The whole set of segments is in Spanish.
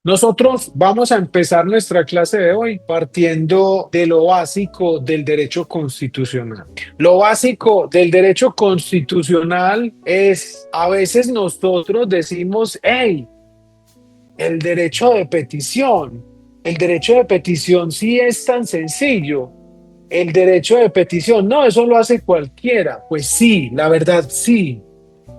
Nosotros vamos a empezar nuestra clase de hoy partiendo de lo básico del derecho constitucional. Lo básico del derecho constitucional es, a veces nosotros decimos, hey, el derecho de petición. El derecho de petición sí es tan sencillo. El derecho de petición, no, eso lo hace cualquiera. Pues sí, la verdad sí.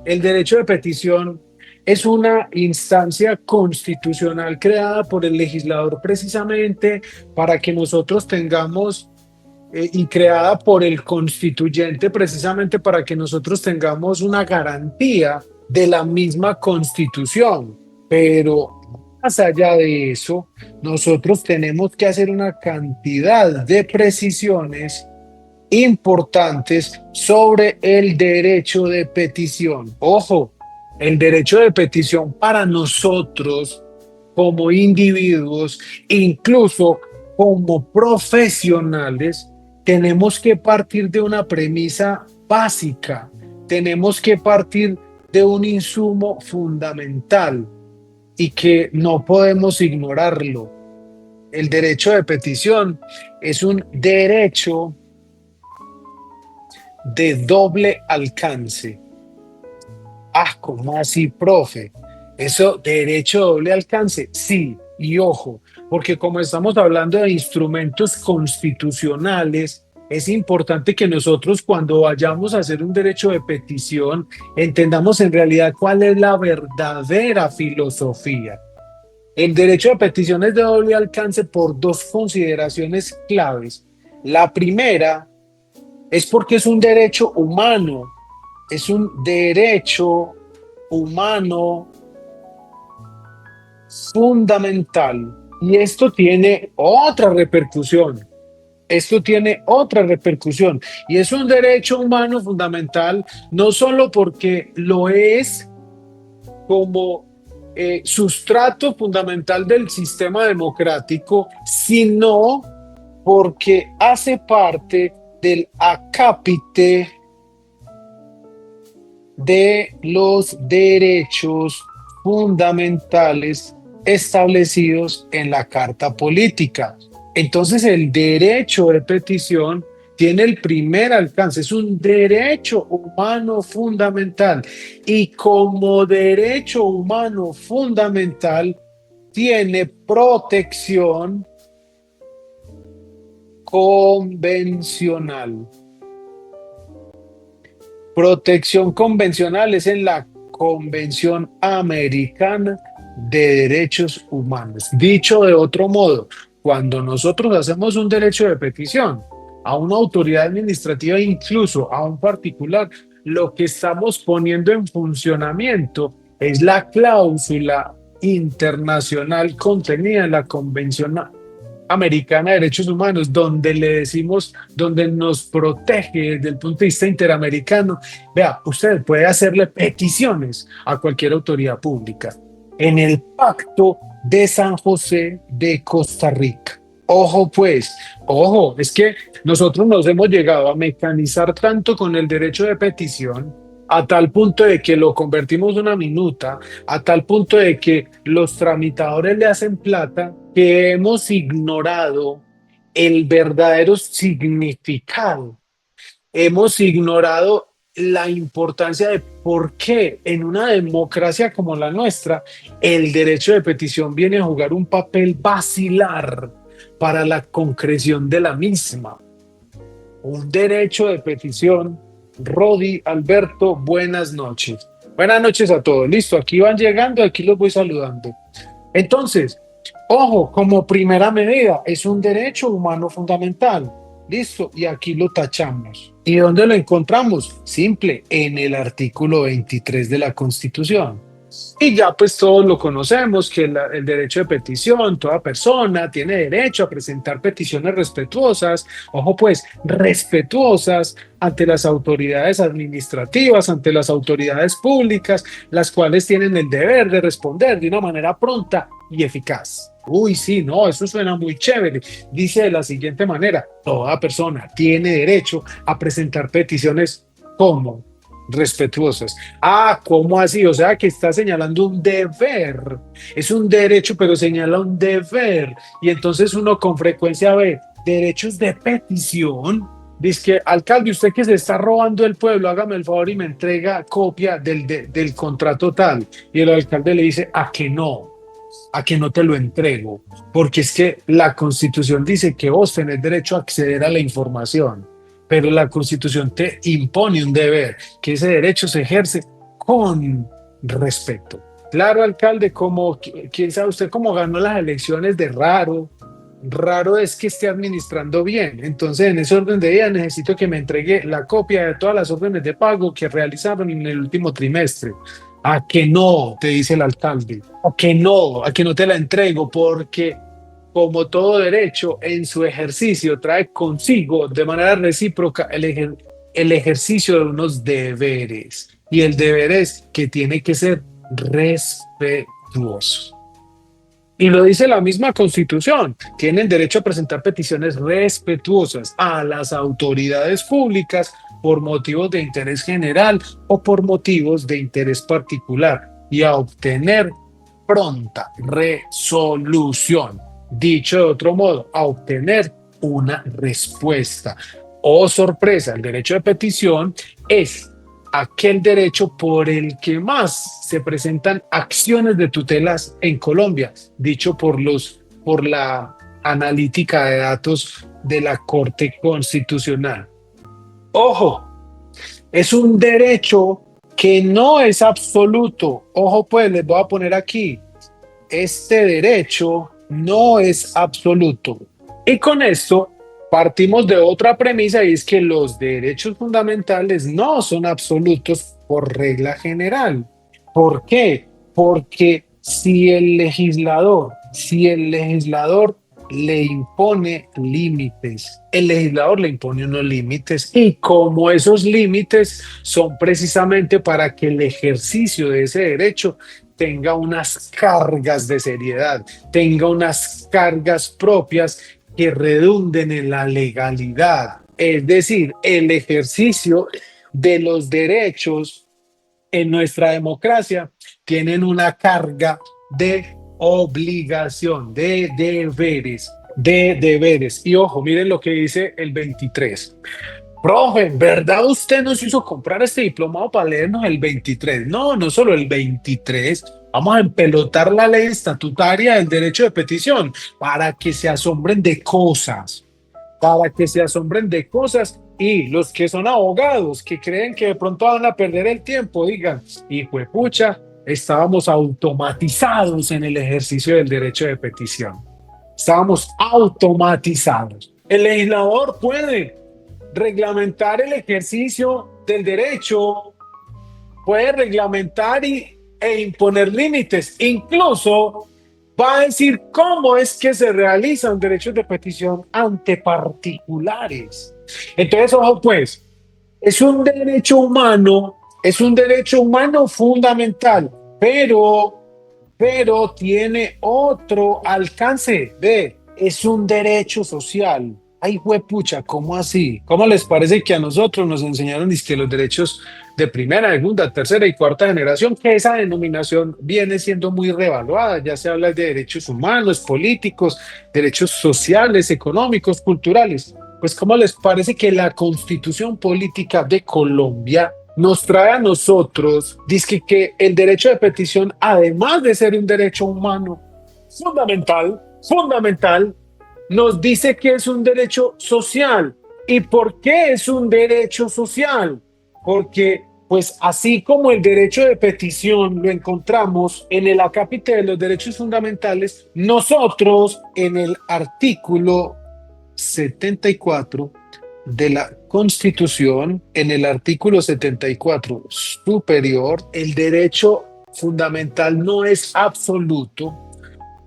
El derecho de petición es una instancia constitucional creada por el legislador precisamente para que nosotros tengamos, y creada por el constituyente precisamente para que nosotros tengamos una garantía de la misma constitución. Pero más allá de eso, nosotros tenemos que hacer una cantidad de precisiones importantes sobre el derecho de petición. Ojo, el derecho de petición para nosotros como individuos, incluso como profesionales, tenemos que partir de una premisa básica, tenemos que partir de un insumo fundamental y que no podemos ignorarlo. El derecho de petición es un derecho de doble alcance. Ah, ¿cómo así, profe? ¿Eso, derecho de doble alcance? Sí, y ojo, porque como estamos hablando de instrumentos constitucionales, es importante que nosotros cuando vayamos a hacer un derecho de petición entendamos en realidad cuál es la verdadera filosofía. El derecho de petición es de doble alcance por dos consideraciones claves. La primera es porque es un derecho humano, es un derecho humano fundamental. Y esto tiene otra repercusión. Esto tiene otra repercusión. Y es un derecho humano fundamental, no solo porque lo es como sustrato fundamental del sistema democrático, sino porque hace parte del acápite de los derechos fundamentales establecidos en la Carta Política. Entonces, el derecho de petición tiene el primer alcance, es un derecho humano fundamental y como derecho humano fundamental tiene protección convencional. Protección convencional es en la Convención Americana de Derechos Humanos. Dicho de otro modo, cuando nosotros hacemos un derecho de petición a una autoridad administrativa, incluso a un particular, lo que estamos poniendo en funcionamiento es la cláusula internacional contenida en la Convención Americana de Derechos Humanos, donde le decimos, donde nos protege desde el punto de vista interamericano. Vea, usted puede hacerle peticiones a cualquier autoridad pública en el Pacto de San José de Costa Rica. Ojo pues, ojo, es que nosotros nos hemos llegado a mecanizar tanto con el derecho de petición a tal punto de que lo convertimos en una minuta, a tal punto de que los tramitadores le hacen plata, que hemos ignorado el verdadero significado, hemos ignorado la importancia de por qué en una democracia como la nuestra el derecho de petición viene a jugar un papel basilar para la concreción de la misma. Un derecho de petición. Rodi, Alberto, buenas noches. Buenas noches a todos. Listo, aquí van llegando, aquí los voy saludando. Entonces, ojo, como primera medida, es un derecho humano fundamental. Listo, y aquí lo tachamos. ¿Y dónde lo encontramos? Simple, en el artículo 23 de la Constitución. Y ya pues todos lo conocemos, que el derecho de petición, toda persona tiene derecho a presentar peticiones respetuosas, ojo pues, respetuosas ante las autoridades administrativas, ante las autoridades públicas, las cuales tienen el deber de responder de una manera pronta y eficaz. Uy, sí, no, eso suena muy chévere. Dice de la siguiente manera, toda persona tiene derecho a presentar peticiones como respetuosas. Ah, ¿cómo así? O sea, que está señalando un deber. Es un derecho, pero señala un deber. Y entonces uno con frecuencia ve derechos de petición. Dice que, alcalde, usted que se está robando el pueblo, hágame el favor y me entrega copia del contrato tal. Y el alcalde le dice, a que no te lo entrego, porque es que la Constitución dice que vos tenés derecho a acceder a la información, pero la Constitución te impone un deber, que ese derecho se ejerce con respeto. Claro, alcalde, como, quién sabe usted cómo ganó las elecciones de raro. Raro es que esté administrando bien. Entonces, en ese orden de día necesito que me entregue la copia de todas las órdenes de pago que realizaron en el último trimestre. A que no, te dice el alcalde. A que no te la entrego, porque como todo derecho en su ejercicio trae consigo de manera recíproca el ejercicio de unos deberes. Y el deber es que tiene que ser respetuoso. Y lo dice la misma Constitución. Tienen derecho a presentar peticiones respetuosas a las autoridades públicas por motivos de interés general o por motivos de interés particular y a obtener pronta resolución. Dicho de otro modo, a obtener una respuesta. Oh, sorpresa, el derecho de petición es aquel derecho por el que más se presentan acciones de tutelas en Colombia, dicho por la analítica de datos de la Corte Constitucional. Ojo, es un derecho que no es absoluto. Ojo, pues les voy a poner aquí, este derecho no es absoluto. Y con esto partimos de otra premisa, y es que los derechos fundamentales no son absolutos por regla general. ¿Por qué? Porque si el legislador le impone límites, el legislador le impone unos límites, y como esos límites son precisamente para que el ejercicio de ese derecho tenga unas cargas de seriedad, tenga unas cargas propias que redunden en la legalidad. Es decir, el ejercicio de los derechos en nuestra democracia tienen una carga de obligación, de deberes. Y ojo, miren lo que dice el 23. Profe, ¿verdad usted nos hizo comprar este diplomado para leernos el 23? No, no solo el 23. Vamos a empelotar la ley estatutaria del derecho de petición para que se asombren de cosas, y los que son abogados, que creen que de pronto van a perder el tiempo, digan, hijo de pucha, estábamos automatizados en el ejercicio del derecho de petición. Estábamos automatizados. El legislador puede reglamentar el ejercicio del derecho, puede reglamentar e imponer límites, incluso va a decir cómo es que se realizan derechos de petición ante particulares. Entonces, ojo pues, es un derecho humano fundamental, pero tiene otro alcance. Es un derecho social. Ay, huepucha, ¿cómo así? ¿Cómo les parece que a nosotros nos enseñaron que los derechos de primera, segunda, tercera y cuarta generación, que esa denominación viene siendo muy revaluada? Ya se habla de derechos humanos, políticos, derechos sociales, económicos, culturales. Pues, ¿cómo les parece que la Constitución Política de Colombia nos trae a nosotros, dice que el derecho de petición, además de ser un derecho humano fundamental, nos dice que es un derecho social? ¿Y por qué es un derecho social? Porque, pues, así como el derecho de petición lo encontramos en el acápite de los derechos fundamentales, nosotros en el artículo 74 de la Constitución, en el artículo 74 superior, el derecho fundamental no es absoluto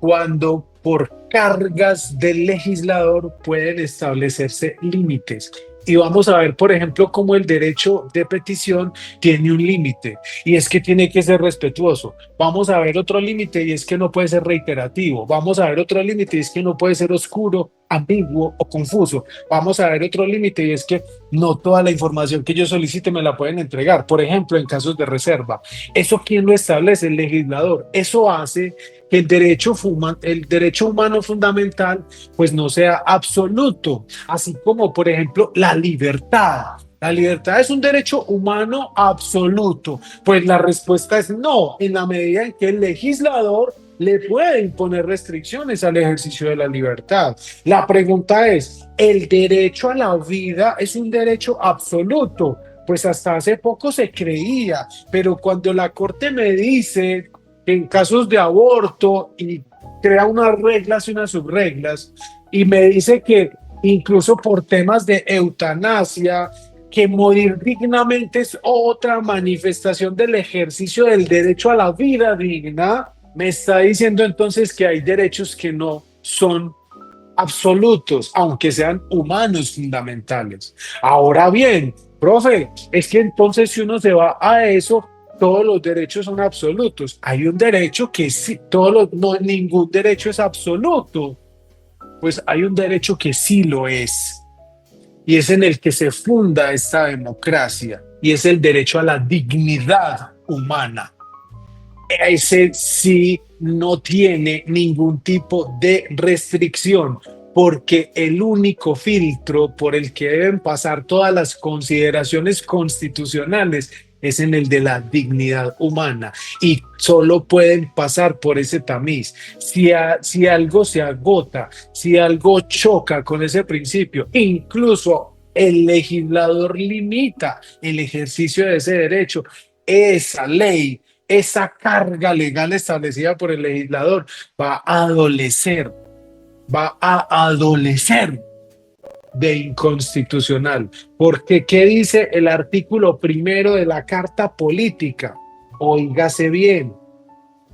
cuando por cargas del legislador pueden establecerse límites. Y vamos a ver, por ejemplo, cómo el derecho de petición tiene un límite, y es que tiene que ser respetuoso. Vamos a ver otro límite, y es que no puede ser reiterativo. Vamos a ver otro límite, y es que no puede ser oscuro, ambiguo o confuso. Vamos a ver otro límite y es que no toda la información que yo solicite me la pueden entregar. Por ejemplo, en casos de reserva. ¿Eso quién lo establece? El legislador. Eso hace que el derecho humano fundamental pues no sea absoluto, así como por ejemplo la libertad. La libertad es un derecho humano absoluto. Pues la respuesta es no, en la medida en que el legislador le puede imponer restricciones al ejercicio de la libertad. La pregunta es, ¿el derecho a la vida es un derecho absoluto? Pues hasta hace poco se creía, pero cuando la Corte me dice que en casos de aborto y crea unas reglas y unas subreglas, y me dice que incluso por temas de eutanasia, que morir dignamente es otra manifestación del ejercicio del derecho a la vida digna, me está diciendo entonces que hay derechos que no son absolutos, aunque sean humanos fundamentales. Ahora bien, profe, es que entonces si uno se va a eso, todos los derechos son absolutos. Hay un derecho que sí, no, ningún derecho es absoluto. Pues hay un derecho que sí lo es, y es en el que se funda esta democracia, y es el derecho a la dignidad humana. Ese sí no tiene ningún tipo de restricción, porque el único filtro por el que deben pasar todas las consideraciones constitucionales es en el de la dignidad humana, y solo pueden pasar por ese tamiz. Si algo se agota, si algo choca con ese principio, incluso el legislador limita el ejercicio de ese derecho, esa ley, esa carga legal establecida por el legislador va a adolecer, va a adolecer de inconstitucional. Porque, ¿qué dice el artículo primero de la Carta Política? Óigase bien.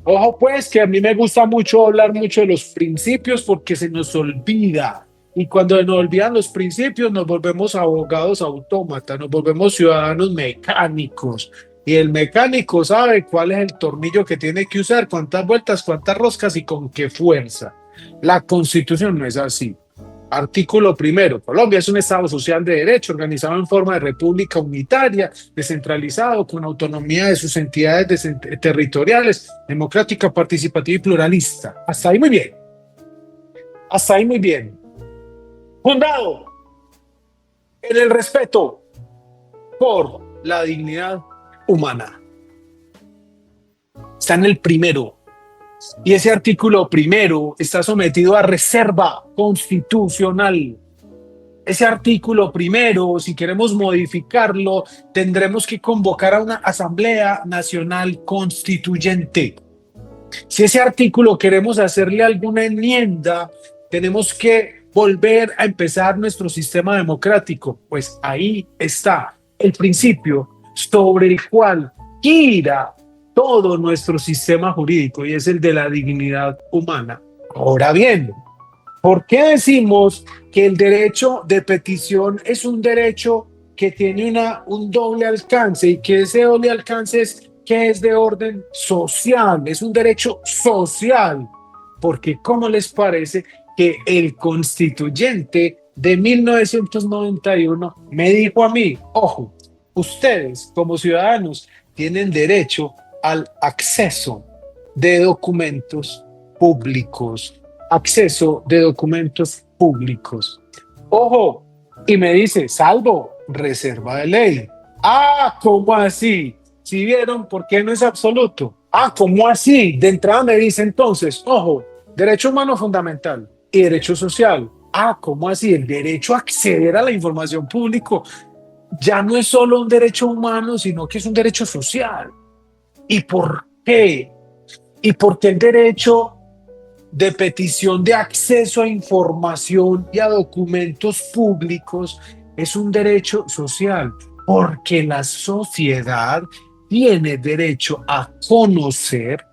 Ojo pues, que a mí me gusta mucho hablar mucho de los principios porque se nos olvida. Y cuando nos olvidan los principios, nos volvemos abogados autómatas, nos volvemos ciudadanos mecánicos. Y el mecánico sabe cuál es el tornillo que tiene que usar, cuántas vueltas, cuántas roscas y con qué fuerza. La Constitución no es así. Artículo primero. Colombia es un Estado social de derecho organizado en forma de república unitaria, descentralizado, con autonomía de sus entidades territoriales, democrática, participativa y pluralista. Hasta ahí muy bien. Hasta ahí muy bien. Fundado en el respeto por la dignidad humana. Está en el primero. Y ese artículo primero está sometido a reserva constitucional. Ese artículo primero, si queremos modificarlo, tendremos que convocar a una Asamblea Nacional Constituyente. Si ese artículo queremos hacerle alguna enmienda, tenemos que volver a empezar nuestro sistema democrático. Pues ahí está el principio sobre el cual gira todo nuestro sistema jurídico, y es el de la dignidad humana. Ahora bien, ¿por qué decimos que el derecho de petición es un derecho que tiene un doble alcance, y que ese doble alcance es que es de orden social, es un derecho social? Porque ¿cómo les parece que el constituyente de 1991 me dijo a mí, ojo, ustedes como ciudadanos tienen derecho al acceso de documentos públicos, acceso de documentos públicos? Ojo, y me dice, salvo reserva de ley. Ah, ¿cómo así? ¿Si vieron por qué no es absoluto? Ah, ¿cómo así? De entrada me dice entonces, ojo, derecho humano fundamental y derecho social. Ah, ¿cómo así? El derecho a acceder a la información pública ya no es solo un derecho humano, sino que es un derecho social. ¿Y por qué? ¿Y por qué el derecho de petición de acceso a información y a documentos públicos es un derecho social? Porque la sociedad tiene derecho a conocer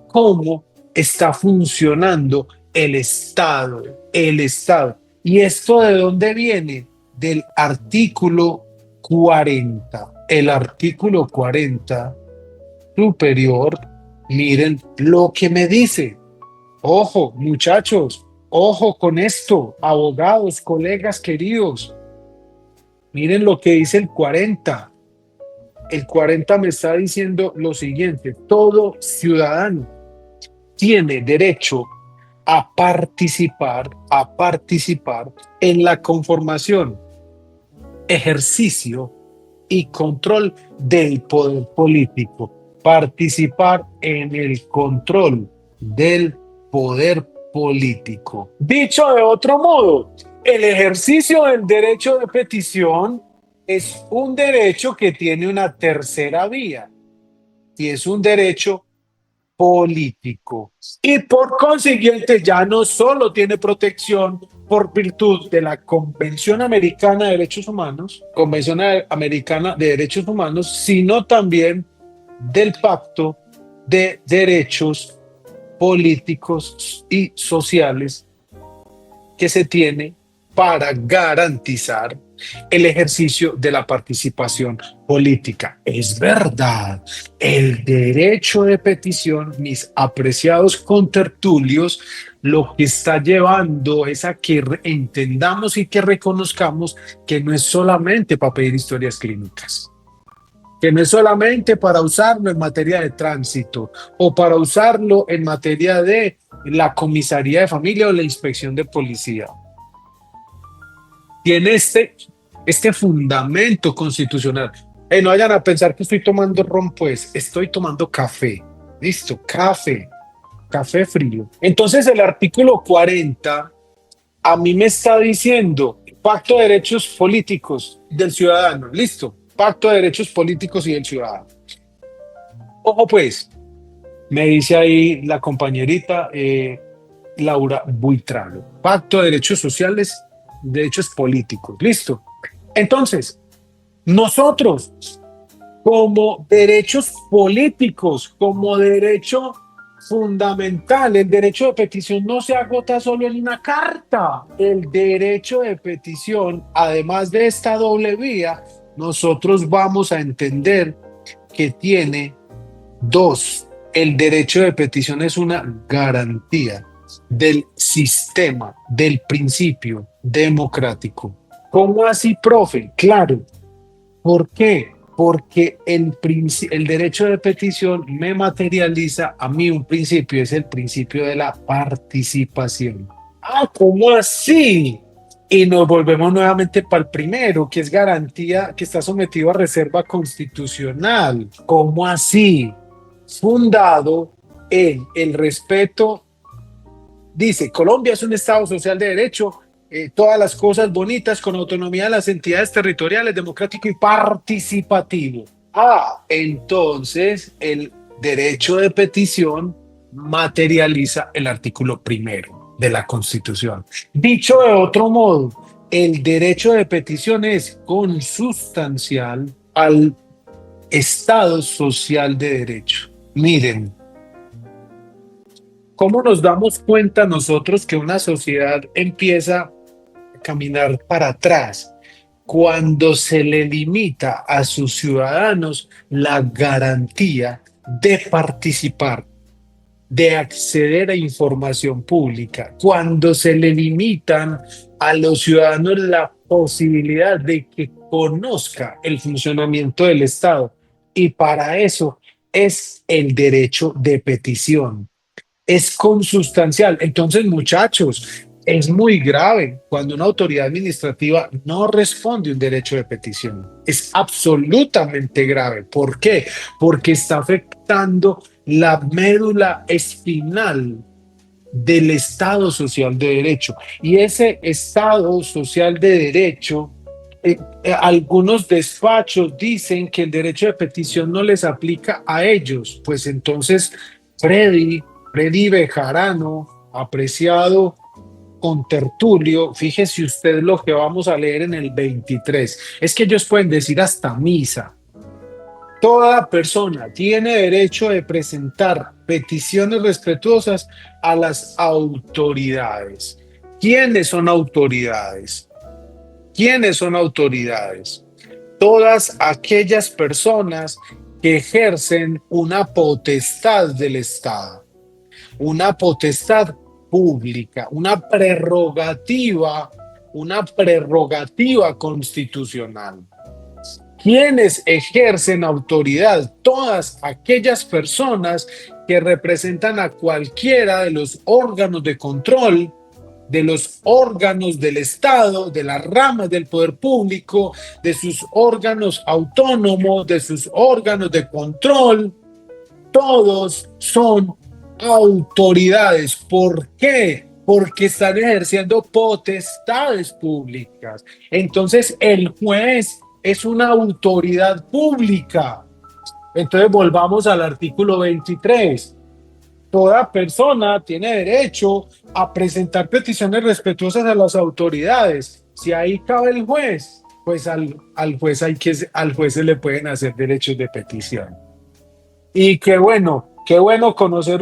cómo está funcionando el Estado, el Estado. ¿Y esto de dónde viene? Del artículo 40. El artículo 40 superior, miren lo que me dice. Ojo, muchachos, Ojo con esto, abogados, colegas queridos, miren lo que dice el 40. El 40 me está diciendo lo siguiente: todo ciudadano tiene derecho a participar en la conformación, ejercicio y control del poder político. Participar en el control del poder político. Dicho de otro modo, el ejercicio del derecho de petición es un derecho que tiene una tercera vía y es un derecho político. Y por consiguiente ya no solo tiene protección por virtud de la Convención Americana de Derechos Humanos, Convención Americana de Derechos Humanos, sino también del Pacto de Derechos Políticos y Sociales que se tiene para garantizar el ejercicio de la participación política. Es verdad, el derecho de petición, mis apreciados contertulios, lo que está llevando es a que entendamos y que reconozcamos que no es solamente para pedir historias clínicas, que no es solamente para usarlo en materia de tránsito o para usarlo en materia de la comisaría de familia o la inspección de policía. Tiene este fundamento constitucional. No vayan a pensar que estoy tomando ron, pues estoy tomando café. Listo, café frío. Entonces el artículo 40 a mí me está diciendo Pacto de Derechos Políticos del Ciudadano. Listo, Pacto de Derechos Políticos y del Ciudadano. Ojo pues, me dice ahí la compañerita Laura Buitrago. Pacto de Derechos Sociales, Derechos Políticos. Listo. Entonces, nosotros, como derechos políticos, como derecho fundamental, el derecho de petición no se agota solo en una carta. El derecho de petición, además de esta doble vía, nosotros vamos a entender que tiene dos. El derecho de petición es una garantía del sistema, del principio democrático. ¿Cómo así, profe? Claro. ¿Por qué? Porque el derecho de petición me materializa a mí un principio, es el principio de la participación. Ah, ¿cómo así? Y nos volvemos nuevamente para el primero, que es garantía, que está sometido a reserva constitucional. ¿Cómo así? Fundado en el respeto. Dice, Colombia es un Estado social de derecho, todas las cosas bonitas con autonomía de las entidades territoriales, democrático y participativo. Ah, entonces el derecho de petición materializa el artículo primero de la Constitución. Dicho de otro modo, el derecho de petición es consustancial al Estado social de derecho. Miren, ¿cómo nos damos cuenta nosotros que una sociedad empieza a caminar para atrás? Cuando se le limita a sus ciudadanos la garantía de participar, de acceder a información pública, cuando se le limitan a los ciudadanos la posibilidad de que conozca el funcionamiento del Estado. Y para eso es el derecho de petición, es consustancial. Entonces, muchachos, es muy grave cuando una autoridad administrativa no responde un derecho de petición. Es absolutamente grave. ¿Por qué? Porque está afectando la médula espinal del Estado social de derecho. Y ese Estado social de derecho, algunos despachos dicen que el derecho de petición no les aplica a ellos. Pues entonces, Freddy Bejarano, apreciado contertulio, fíjese usted lo que vamos a leer en el 23. Es que ellos pueden decir hasta misa. Toda persona tiene derecho de presentar peticiones respetuosas a las autoridades. ¿Quiénes son autoridades? ¿Quiénes son autoridades? Todas aquellas personas que ejercen una potestad del Estado, una potestad pública, una prerrogativa constitucional. ¿Quiénes ejercen autoridad? Todas aquellas personas que representan a cualquiera de los órganos de control, de los órganos del Estado, de las ramas del poder público, de sus órganos autónomos, de sus órganos de control. Todos son autoridades. ¿Por qué? Porque están ejerciendo potestades públicas. Entonces, el juez es una autoridad pública. Entonces, volvamos al artículo 23. Toda persona tiene derecho a presentar peticiones respetuosas a las autoridades. Si ahí cabe el juez, pues al juez se le pueden hacer derechos de petición. Y qué bueno conocer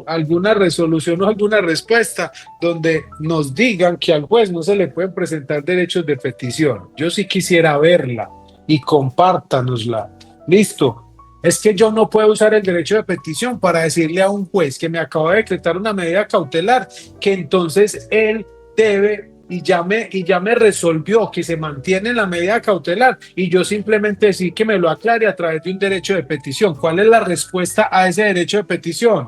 alguna resolución o alguna respuesta donde nos digan que al juez no se le pueden presentar derechos de petición. Yo sí quisiera verla y compártanosla. Listo. Es que yo no puedo usar el derecho de petición para decirle a un juez que me acaba de decretar una medida cautelar que entonces él debe y ya me resolvió que se mantiene la medida cautelar y yo simplemente decir que me lo aclare a través de un derecho de petición. ¿Cuál es la respuesta a ese derecho de petición?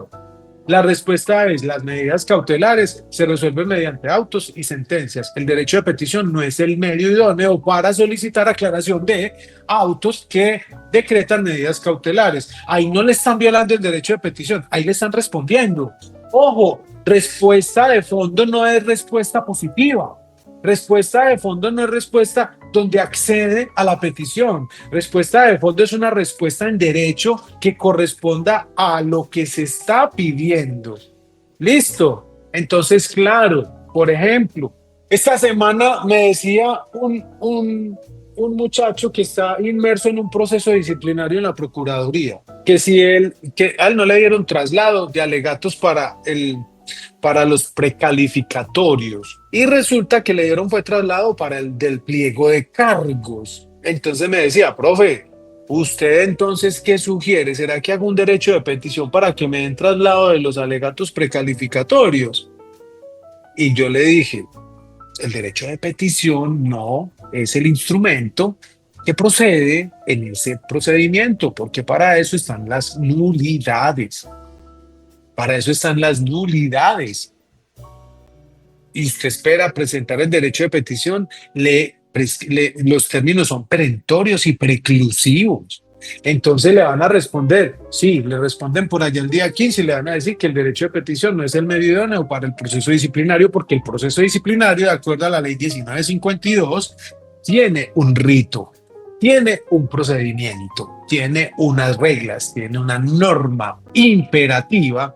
La respuesta es: las medidas cautelares se resuelven mediante autos y sentencias. El derecho de petición no es el medio idóneo para solicitar aclaración de autos que decretan medidas cautelares. Ahí no le están violando el derecho de petición, ahí le están respondiendo. Ojo, respuesta de fondo no es respuesta positiva. Respuesta de fondo no es respuesta donde accede a la petición. Respuesta de fondo es una respuesta en derecho que corresponda a lo que se está pidiendo. ¿Listo? Entonces, claro, por ejemplo, esta semana me decía un muchacho que está inmerso en un proceso disciplinario en la Procuraduría, que a él no le dieron traslado de alegatos para los precalificatorios y resulta que le dieron fue traslado para el del pliego de cargos. Entonces me decía: profe, ¿usted entonces qué sugiere? ¿Será que hago un derecho de petición para que me den traslado de los alegatos precalificatorios? Y yo le dije: el derecho de petición no es el instrumento que procede en ese procedimiento, porque para eso están las nulidades. Para eso están las nulidades. Y usted espera presentar el derecho de petición, los términos son perentorios y preclusivos. Entonces le van a responder, sí, le responden por allá el día 15 y le van a decir que el derecho de petición no es el medio idóneo para el proceso disciplinario, porque el proceso disciplinario, de acuerdo a la ley 1952, tiene un rito, tiene un procedimiento, tiene unas reglas, tiene una norma imperativa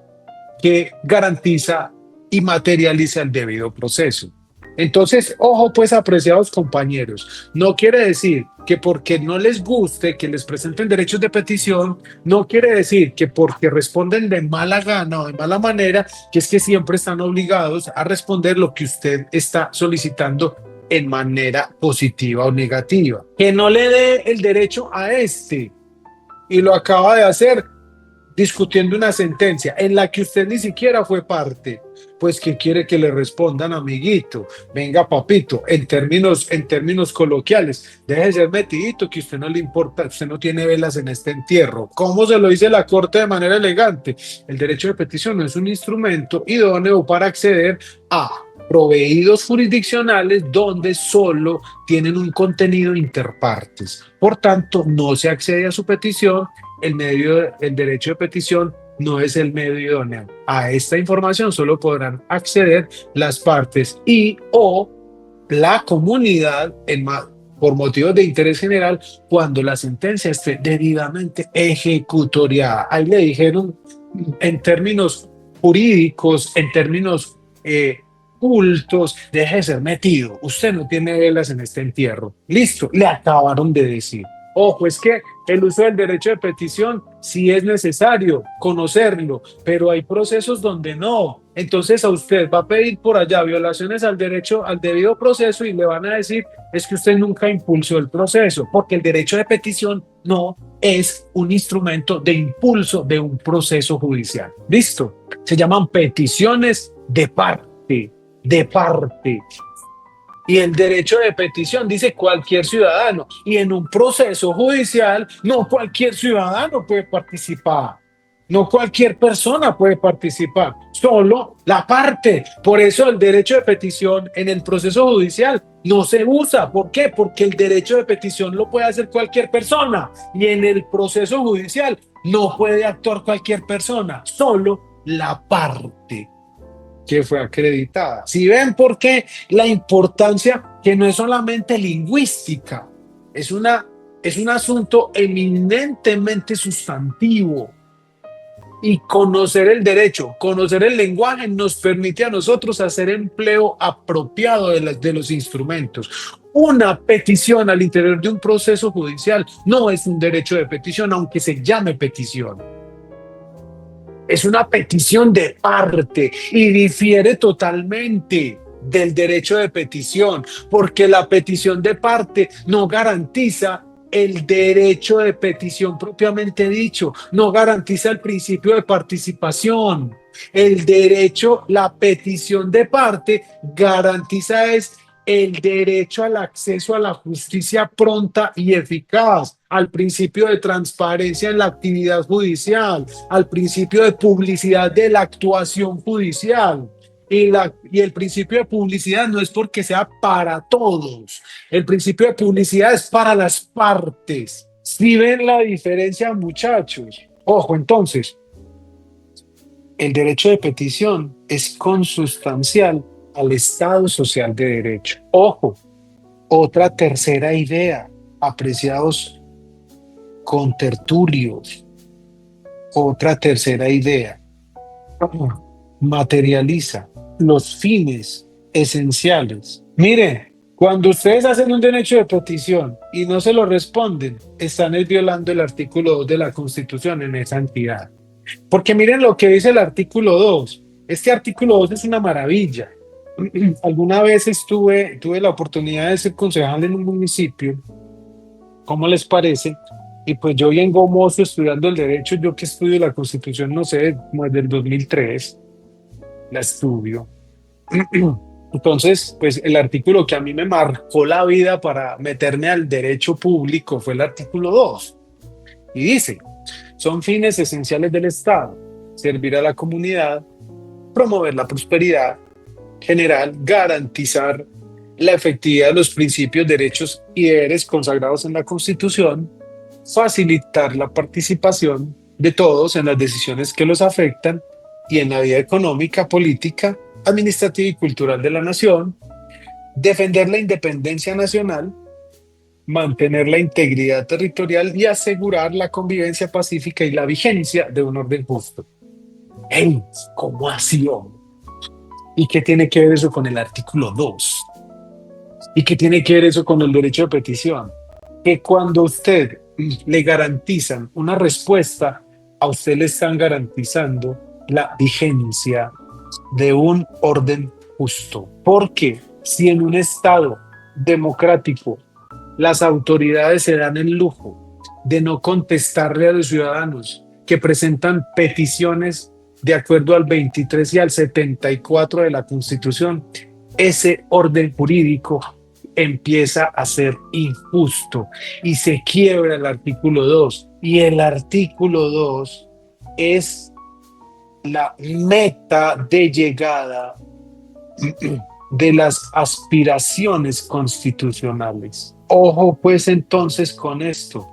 que garantiza y materializa el debido proceso. Entonces, ojo pues, apreciados compañeros, no quiere decir que porque no les guste que les presenten derechos de petición, no quiere decir que porque responden de mala gana o de mala manera, que es que siempre están obligados a responder lo que usted está solicitando en manera positiva o negativa. Que no le dé el derecho a este y lo acaba de hacer discutiendo una sentencia en la que usted ni siquiera fue parte. Pues ¿qué quiere que le respondan, amiguito? Venga, papito, en términos coloquiales, deje de ser metidito, que a usted no le importa, usted no tiene velas en este entierro. ¿Cómo se lo dice la Corte de manera elegante? El derecho de petición no es un instrumento idóneo para acceder a proveídos jurisdiccionales donde solo tienen un contenido interpartes. Por tanto, no se accede a su petición. El derecho de petición no es el medio idóneo. A esta información solo podrán acceder las partes y o la comunidad por motivos de interés general cuando la sentencia esté debidamente ejecutoriada. Ahí le dijeron en términos jurídicos, en términos cultos: deje de ser metido, usted no tiene velas en este entierro. Listo, le acabaron de decir. Ojo, es que el uso del derecho de petición sí es necesario conocerlo, pero hay procesos donde no. Entonces a usted va a pedir por allá violaciones al derecho, al debido proceso, y le van a decir: es que usted nunca impulsó el proceso, porque el derecho de petición no es un instrumento de impulso de un proceso judicial. ¿Listo? Se llaman peticiones de parte, de parte. Y el derecho de petición dice cualquier ciudadano. Y en un proceso judicial, no cualquier ciudadano puede participar. No cualquier persona puede participar, solo la parte. Por eso el derecho de petición en el proceso judicial no se usa. ¿Por qué? Porque el derecho de petición lo puede hacer cualquier persona y en el proceso judicial no puede actuar cualquier persona, solo la parte que fue acreditada. Si ven por qué la importancia que no es solamente lingüística, es un asunto eminentemente sustantivo. Y conocer el derecho, conocer el lenguaje nos permite a nosotros hacer empleo apropiado de los instrumentos. Una petición al interior de un proceso judicial no es un derecho de petición, aunque se llame petición. Es una petición de parte y difiere totalmente del derecho de petición, porque la petición de parte no garantiza el derecho de petición propiamente dicho, no garantiza el principio de participación. El derecho, la petición de parte garantiza es el derecho al acceso a la justicia pronta y eficaz, al principio de transparencia en la actividad judicial, al principio de publicidad de la actuación judicial. Y el principio de publicidad no es porque sea para todos, el principio de publicidad es para las partes. ¿Sí ven la diferencia, muchachos? Ojo, entonces, el derecho de petición es consustancial al Estado social de derecho. Ojo, otra tercera idea, apreciados contertulios, otra tercera idea, materializa los fines esenciales. Miren, cuando ustedes hacen un derecho de petición y no se lo responden, están violando el artículo 2 de la Constitución en esa entidad. Porque miren lo que dice el artículo 2. Este artículo 2 es una maravilla. Alguna vez tuve la oportunidad de ser concejal en un municipio. ¿Cómo les parece? Y pues yo bien gomoso estudiando el derecho, yo que estudio la Constitución, no sé, como desde el 2003, la estudio. Entonces, pues el artículo que a mí me marcó la vida para meterme al derecho público fue el artículo 2. Y dice, son fines esenciales del Estado: servir a la comunidad, promover la prosperidad general, garantizar la efectividad de los principios, derechos y deberes consagrados en la Constitución, facilitar la participación de todos en las decisiones que los afectan y en la vida económica, política, administrativa y cultural de la nación, defender la independencia nacional, mantener la integridad territorial y asegurar la convivencia pacífica y la vigencia de un orden justo. ¡Ey! ¿Cómo así, hombre? ¿Y qué tiene que ver eso con el artículo 2? ¿Y qué tiene que ver eso con el derecho de petición? Que cuando a usted le garantizan una respuesta, a usted le están garantizando la vigencia de un orden justo. Porque si en un Estado democrático las autoridades se dan el lujo de no contestarle a los ciudadanos que presentan peticiones de acuerdo al 23 y al 74 de la Constitución, ese orden jurídico empieza a ser injusto y se quiebra el artículo 2. Y el artículo 2 es la meta de llegada de las aspiraciones constitucionales. Ojo pues entonces con esto,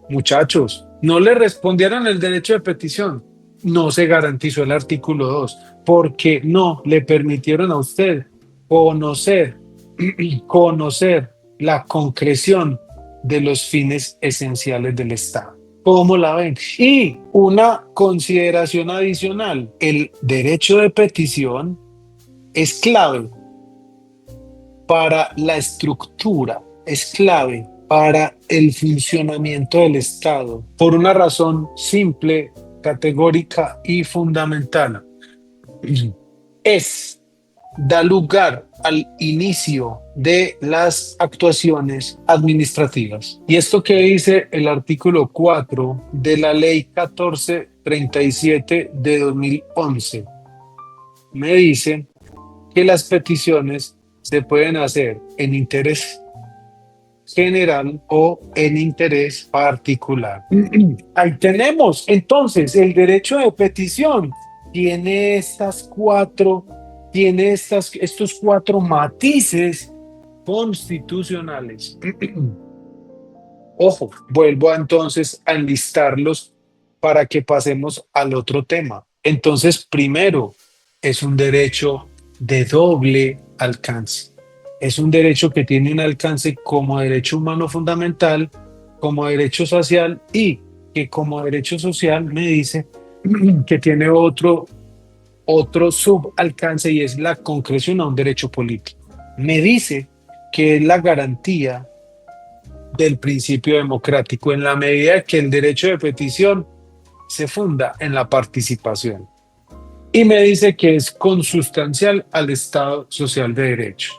muchachos, no le respondieron el derecho de petición, no se garantizó el artículo 2 porque no le permitieron a usted conocer la concreción de los fines esenciales del Estado. ¿Cómo la ven? Y una consideración adicional, el derecho de petición es clave para la estructura, es clave para el funcionamiento del Estado, por una razón simple, categórica y fundamental. Da lugar al inicio de las actuaciones administrativas. ¿Y esto qué dice el artículo 4 de la Ley 1437 de 2011? me dice que las peticiones se pueden hacer en interés general o en interés particular. Ahí tenemos. Entonces, el derecho de petición tiene estos cuatro matices constitucionales. Ojo, vuelvo entonces a enlistarlos para que pasemos al otro tema. Entonces, primero, es un derecho de doble alcance. Es un derecho que tiene un alcance como derecho humano fundamental, como derecho social y que como derecho social me dice que tiene otro subalcance y es la concreción a un derecho político. Me dice que es la garantía del principio democrático en la medida que el derecho de petición se funda en la participación. Y me dice que es consustancial al Estado social de derecho.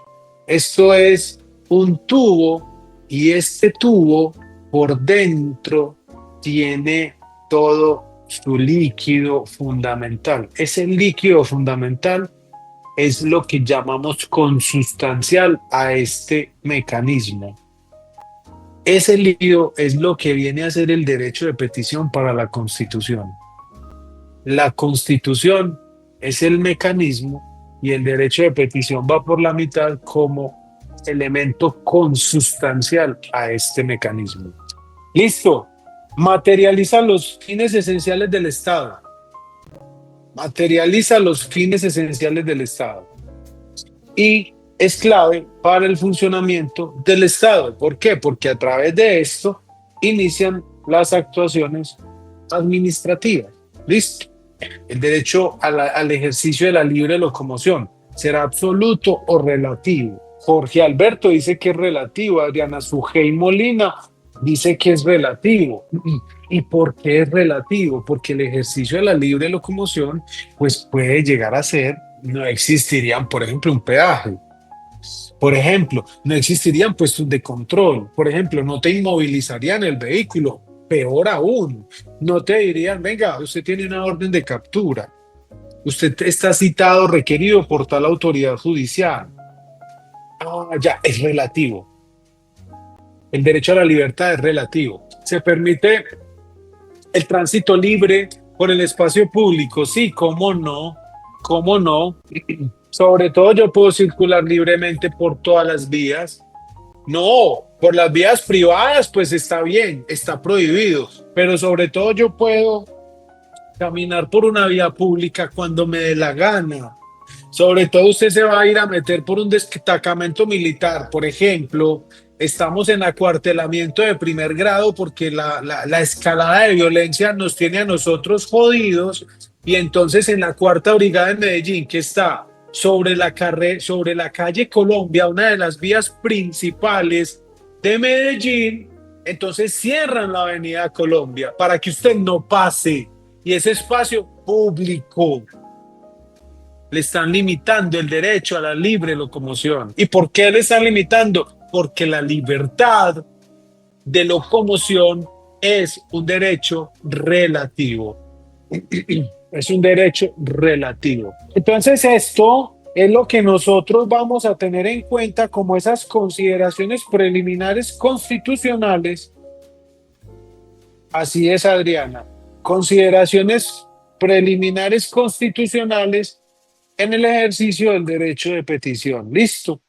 Esto es un tubo y este tubo por dentro tiene todo su líquido fundamental. Ese líquido fundamental es lo que llamamos consustancial a este mecanismo. Ese líquido es lo que viene a ser el derecho de petición para la Constitución. La Constitución es el mecanismo y el derecho de petición va por la mitad como elemento consustancial a este mecanismo. Listo. Materializa los fines esenciales del Estado. Materializa los fines esenciales del Estado. Y es clave para el funcionamiento del Estado. ¿Por qué? Porque a través de esto inician las actuaciones administrativas. Listo. El derecho al ejercicio de la libre locomoción será absoluto o relativo. Jorge Alberto dice que es relativo, Adriana Sujei Molina dice que es relativo. ¿Y por qué es relativo? Porque el ejercicio de la libre locomoción pues puede llegar a ser, no existirían, por ejemplo, un peaje. Por ejemplo, no existirían puestos de control. Por ejemplo, no te inmovilizarían el vehículo. Peor aún, no te dirían, venga, usted tiene una orden de captura. Usted está citado, requerido por tal autoridad judicial. Ah, ya, es relativo. El derecho a la libertad es relativo. Se permite el tránsito libre por el espacio público. Sí, cómo no, cómo no. Sobre todo yo puedo circular libremente por todas las vías. No, por las vías privadas pues está bien, está prohibido, pero sobre todo yo puedo caminar por una vía pública cuando me dé la gana. Sobre todo usted se va a ir a meter por un destacamento militar, por ejemplo, estamos en acuartelamiento de primer grado porque la escalada de violencia nos tiene a nosotros jodidos y entonces en la cuarta brigada en Medellín, que está sobre la calle Colombia, una de las vías principales de Medellín, entonces cierran la avenida Colombia para que usted no pase y ese espacio público. Le están limitando el derecho a la libre locomoción. ¿Y por qué le están limitando? Porque la libertad de locomoción es un derecho relativo. Es un derecho relativo. Entonces esto es lo que nosotros vamos a tener en cuenta como esas consideraciones preliminares constitucionales. Así es, Adriana. Consideraciones preliminares constitucionales en el ejercicio del derecho de petición. Listo.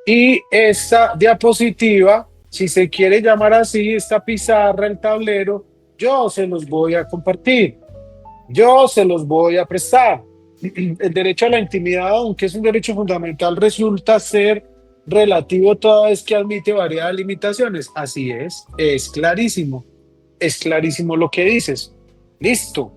Y esta diapositiva, si se quiere llamar así, esta pizarra, el tablero, yo se los voy a compartir. Yo se los voy a prestar. El derecho a la intimidad, aunque es un derecho fundamental, resulta ser relativo toda vez que admite variadas limitaciones. Así es clarísimo lo que dices. Listo.